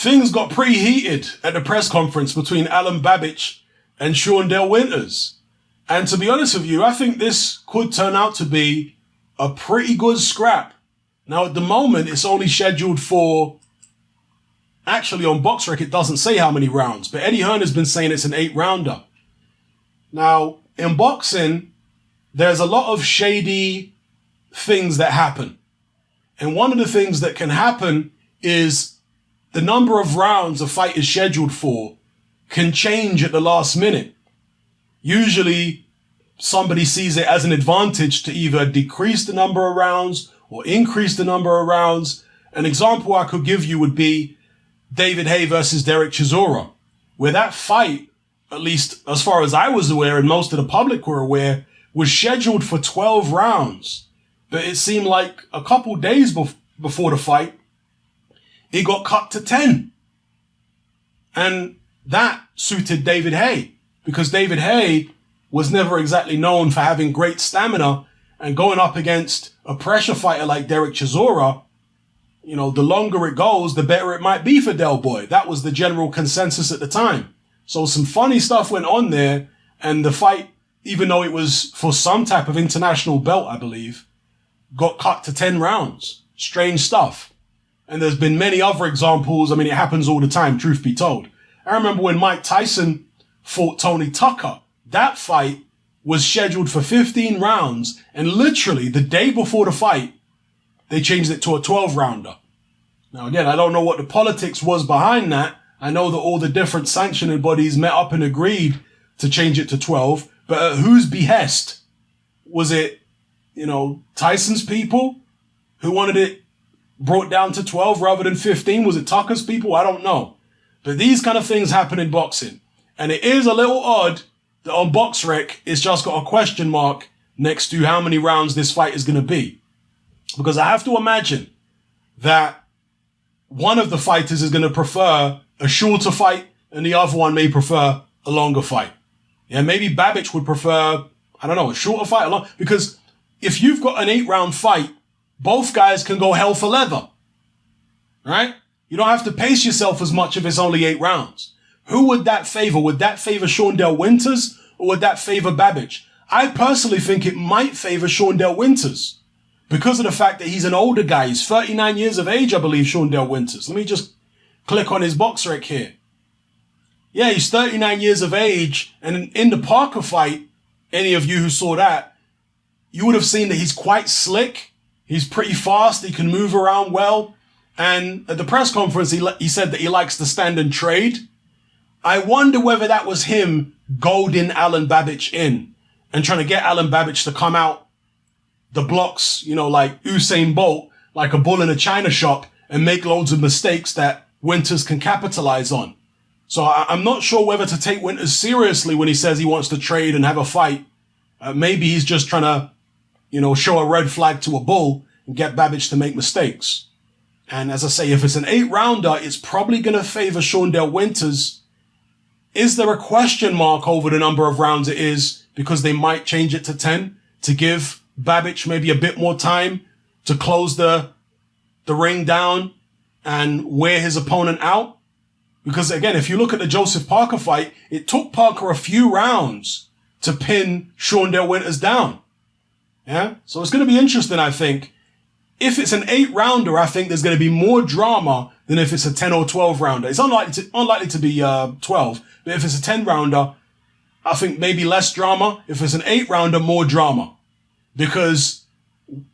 things got pretty heated at the press conference between Alen Babic and Shawndell Winters. And to be honest with you, I think this could turn out to be a pretty good scrap. Now, at the moment, it's only scheduled for, actually on BoxRec, it doesn't say how many rounds, but Eddie Hearn has been saying it's an 8-rounder. Now, in boxing, there's a lot of shady things that happen. And one of the things that can happen is the number of rounds a fight is scheduled for can change at the last minute. Usually, somebody sees it as an advantage to either decrease the number of rounds or increase the number of rounds. An example I could give you would be David Haye versus Derek Chisora, where that fight, at least as far as I was aware and most of the public were aware, was scheduled for 12 rounds. But it seemed like a couple days before the fight, it got cut to 10. And that suited David Haye, because David Haye was never exactly known for having great stamina, and going up against a pressure fighter like Derek Chisora, you know, the longer it goes, the better it might be for Del Boy. That was the general consensus at the time. So some funny stuff went on there, and the fight, even though it was for some type of international belt, I believe, got cut to 10 rounds. Strange stuff. And there's been many other examples. I mean, it happens all the time, truth be told. I remember when Mike Tyson fought Tony Tucker. That fight was scheduled for 15 rounds, and literally the day before the fight, they changed it to a 12-rounder. Now, again, I don't know what the politics was behind that. I know that all the different sanctioning bodies met up and agreed to change it to 12, but at whose behest? Was it, you know, Tyson's people who wanted it brought down to 12 rather than 15? Was it Tucker's people? I don't know. But these kind of things happen in boxing. And it is a little odd that on BoxRec, it's just got a question mark next to how many rounds this fight is going to be. Because I have to imagine that one of the fighters is going to prefer a shorter fight and the other one may prefer a longer fight. Yeah, maybe Babic would prefer, I don't know, a shorter fight. Because if you've got an 8-round fight, both guys can go hell for leather. Right? You don't have to pace yourself as much if it's only 8 rounds. Who would that favor? Would that favor Shawndell Winters or would that favor Babic? I personally think it might favor Shawndell Winters because of the fact that he's an older guy. He's 39 years of age, I believe, Shawndell Winters. Let me just click on his BoxRec here. Yeah, he's 39 years of age. And in the Parker fight, any of you who saw that, you would have seen that he's quite slick. He's pretty fast. He can move around well. And at the press conference, he said that he likes to stand and trade. I wonder whether that was him goading Alen Babic in and trying to get Alen Babic to come out the blocks, you know, like Usain Bolt, like a bull in a china shop and make loads of mistakes that Winters can capitalize on. So I'm not sure whether to take Winters seriously when he says he wants to trade and have a fight. Maybe he's just trying to, you know, show a red flag to a bull and get Babic to make mistakes. And as I say, if it's an 8-rounder, it's probably going to favor Shawndell Winters. Is there a question mark over the number of rounds it is because they might change it to 10 to give Babic maybe a bit more time to close the ring down and wear his opponent out? Because again, if you look at the Joseph Parker fight, it took Parker a few rounds to pin Shawndell Winters down. Yeah. So it's going to be interesting, I think. If it's an 8-rounder, I think there's going to be more drama than if it's a 10 or 12-rounder. It's unlikely to be 12. But if it's a 10-rounder, I think maybe less drama. If it's an 8-rounder, more drama. Because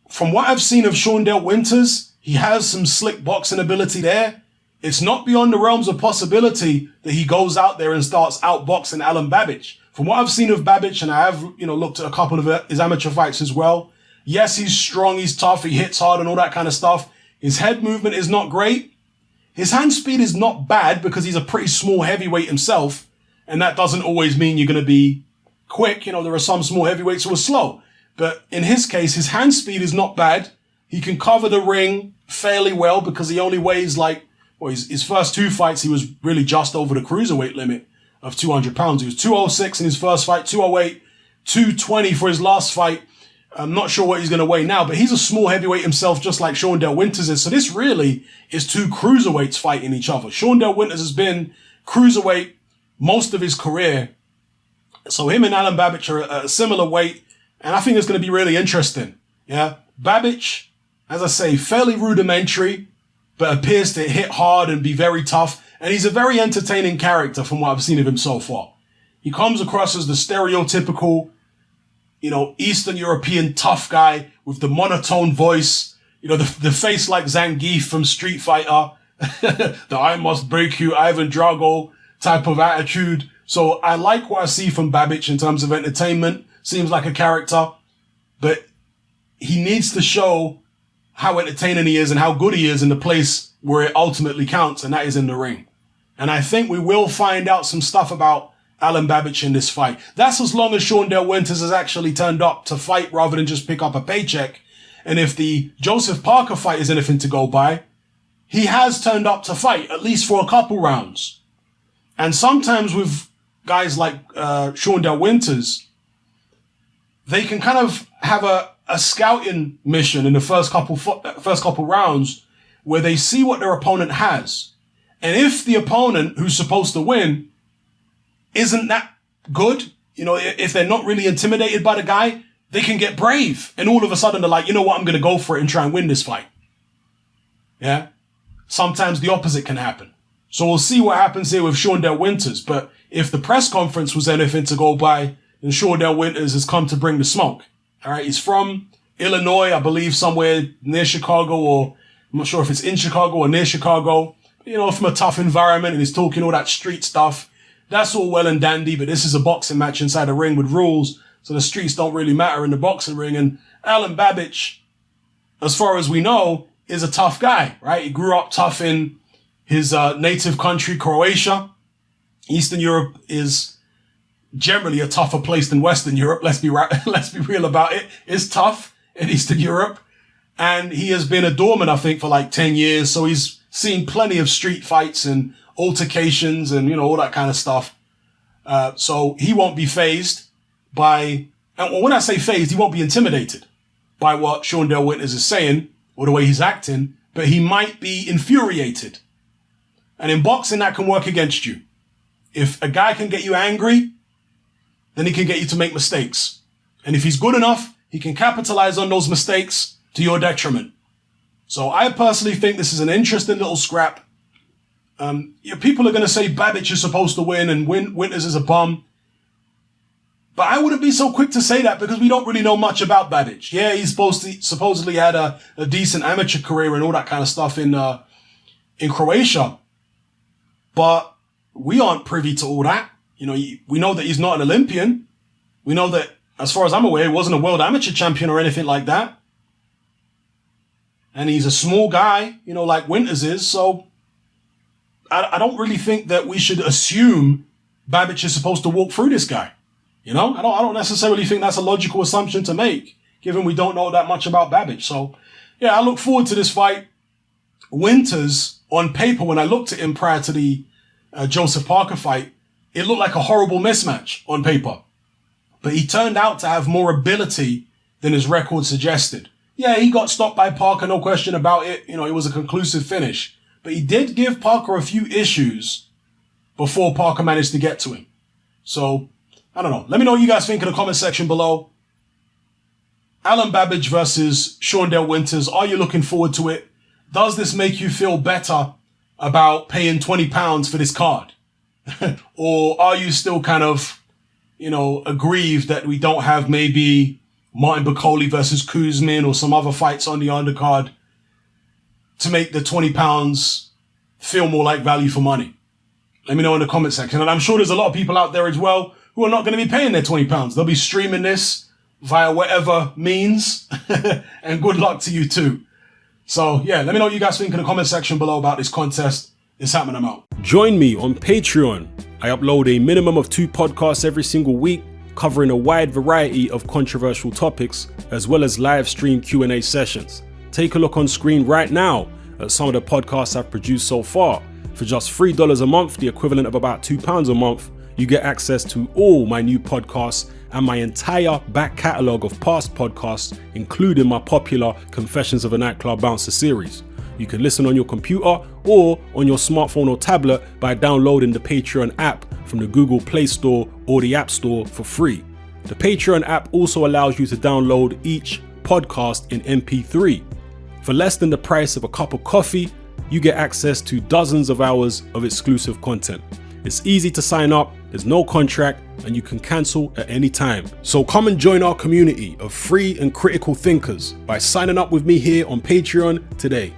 from what I've seen of Shawndell Winters, he has some slick boxing ability there. It's not beyond the realms of possibility that he goes out there and starts outboxing Alen Babic. From what I've seen of Babic, and I have, looked at a couple of his amateur fights as well. Yes, he's strong, he's tough, he hits hard and all that kind of stuff. His head movement is not great. His hand speed is not bad because he's a pretty small heavyweight himself. And that doesn't always mean you're going to be quick. There are some small heavyweights who are slow. But in his case, his hand speed is not bad. He can cover the ring fairly well because he only weighs his first 2 fights, he was really just over the cruiserweight limit of 200 pounds. He was 206 in his first fight, 208, 220 for his last fight. I'm not sure what he's going to weigh now, but he's a small heavyweight himself, just like Shawndell Winters is. So this really is two cruiserweights fighting each other. Shawndell Winters has been cruiserweight most of his career. So him and Alen Babic are at a similar weight. And I think it's going to be really interesting. Yeah. Babic, as I say, fairly rudimentary, but appears to hit hard and be very tough. And he's a very entertaining character from what I've seen of him so far. He comes across as the stereotypical, Eastern European tough guy with the monotone voice, the face like Zangief from Street Fighter, the I must break you, Ivan Drago type of attitude. So I like what I see from Babic in terms of entertainment. Seems like a character, but he needs to show how entertaining he is and how good he is in the place where it ultimately counts, and that is in the ring. And I think we will find out some stuff about Alen Babic in this fight. That's as long as Shawndell Winters has actually turned up to fight rather than just pick up a paycheck. And if the Joseph Parker fight is anything to go by, he has turned up to fight, at least for a couple rounds. And sometimes with guys like Shawndell Winters, they can kind of have a scouting mission in the first couple rounds where they see what their opponent has. And if the opponent who's supposed to win isn't that good, if they're not really intimidated by the guy, they can get brave. And all of a sudden they're like, you know what, I'm going to go for it and try and win this fight. Yeah. Sometimes the opposite can happen. So we'll see what happens here with Shawndell Winters. But if the press conference was anything to go by, then Shawndell Winters has come to bring the smoke. All right. He's from Illinois, I believe somewhere near Chicago, or I'm not sure if it's in Chicago or near Chicago, from a tough environment, and he's talking all that street stuff. That's all well and dandy, but this is a boxing match inside a ring with rules. So the streets don't really matter in the boxing ring. And Alen Babic, as far as we know, is a tough guy, right? He grew up tough in his native country, Croatia. Eastern Europe is generally a tougher place than Western Europe. Let's be real about it. It's tough in Eastern Europe. And he has been a doorman, I think, for like 10 years. So he's seen plenty of street fights and altercations and, all that kind of stuff. So he won't be fazed by, and when I say fazed, he won't be intimidated by what Shawndell Winters is saying or the way he's acting, but he might be infuriated. And in boxing, that can work against you. If a guy can get you angry, then he can get you to make mistakes. And if he's good enough, he can capitalize on those mistakes to your detriment. So I personally think this is an interesting little scrap. People are going to say Babic is supposed to win and Winters is a bum. But I wouldn't be so quick to say that because we don't really know much about Babic. Yeah, he's supposedly had a decent amateur career and all that kind of stuff in Croatia. But we aren't privy to all that. We know that he's not an Olympian. We know that, as far as I'm aware, he wasn't a world amateur champion or anything like that. And he's a small guy, like Winters is. So I don't really think that we should assume Babic is supposed to walk through this guy. I don't necessarily think that's a logical assumption to make, given we don't know that much about Babic. So, yeah, I look forward to this fight. Winters, on paper, when I looked at him prior to the Joseph Parker fight, it looked like a horrible mismatch on paper. But he turned out to have more ability than his record suggested. Yeah, he got stopped by Parker, no question about it. It was a conclusive finish. But he did give Parker a few issues before Parker managed to get to him. So, I don't know. Let me know what you guys think in the comment section below. Alen Babic versus Shawndell Winters. Are you looking forward to it? Does this make you feel better about paying £20 for this card? Or are you still kind of, aggrieved that we don't have maybe Martin Bakole versus Kuzmin or some other fights on the undercard to make the £20 feel more like value for money? Let me know in the comment section. And I'm sure there's a lot of people out there as well who are not going to be paying their £20. They'll be streaming this via whatever means. And good luck to you too. So yeah, let me know what you guys think in the comment section below about this contest. It's happening, I'm out. Join me on Patreon. I upload a minimum of 2 podcasts every single week, covering a wide variety of controversial topics, as well as live stream Q&A sessions. Take a look on screen right now at some of the podcasts I've produced so far. For just $3 a month, the equivalent of about £2 a month, you get access to all my new podcasts and my entire back catalogue of past podcasts, including my popular Confessions of a Nightclub Bouncer series. You can listen on your computer or on your smartphone or tablet by downloading the Patreon app from the Google Play Store or the App Store for free. The Patreon app also allows you to download each podcast in MP3. For less than the price of a cup of coffee, you get access to dozens of hours of exclusive content. It's easy to sign up, there's no contract, and you can cancel at any time. So come and join our community of free and critical thinkers by signing up with me here on Patreon today.